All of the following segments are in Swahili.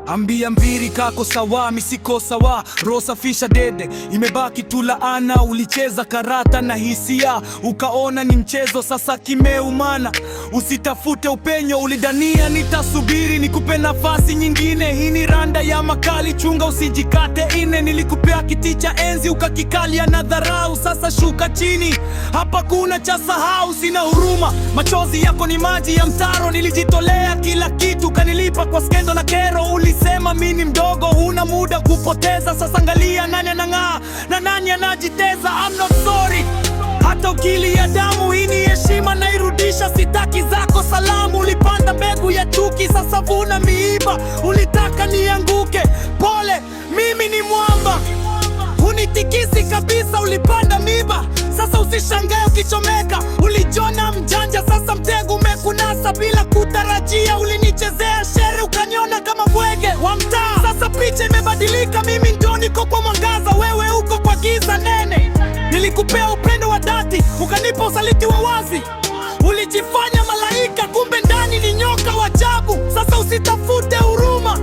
Ambia mbiri kako sawa, misiko sawa, roho safisha dede, imebaki tu laana. Ulicheza karata na hisia, ukaona ni mchezo, sasa kimeumana. Usitafute upenyo, ulidania nitasubiri, nikupe nafasi nyingine. Hii ni randa ya makali, chunga usijikate ine. Nilikupea kiti cha enzi, ukakikalia na dharau, sasa shuka chini, hapa kuna cha sahau. Sina huruma, machozi yako ni maji ya mtaro. Nilijitolea kila kitu, kanilipa kwa skendo na kero. Ulisema mimi ni mdogo, huna muda kupoteza, sasa angalia nani anang'aa na nani anajiteza. I'm not sorry, hata ukilia damu, hii ni heshima nairudisha. Sitaki zako salamu, ulipanda mbegu ya chuki, sasa vuna miiba. Ulitaka nianguke, pole, mimi ni mwamba, hunitikisi kabisa. Ulipanda miba, sasa usishangae ukichomeka. Ulijona mjanja, sasa mtego umekunasa bila kutarajia. Ulinichezea shere, ukaniona kama bwege wa mtaa. Sasa picha imebadilika, mimi ndio niko kwa mwangaza, wewe uko kwa giza nene. Nilikupea upendo wa dhati, ukanipa usaliti wa wazi. Ulijifanya malaika, kumbe ndani ni nyoka wa ajabu. Sasa usitafute huruma,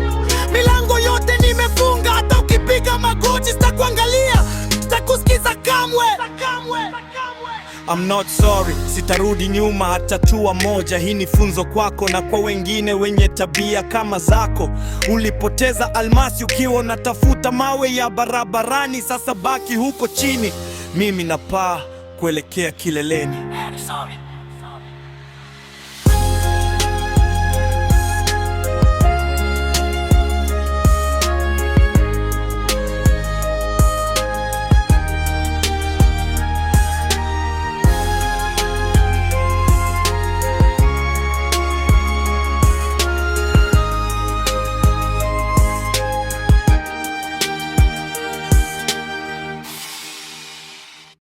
milango yote nimefunga. Hata ukipiga magoti sitakuangalia, sitakusikiza kamwe. I'm not sorry, sitarudi nyuma hata hatua moja. Hii ni funzo kwako na kwa wengine wenye tabia kama zako. Ulipoteza almasi ukiwa unatafuta mawe ya barabarani, sasa baki huko chini. Mimi napaa kuelekea kileleni.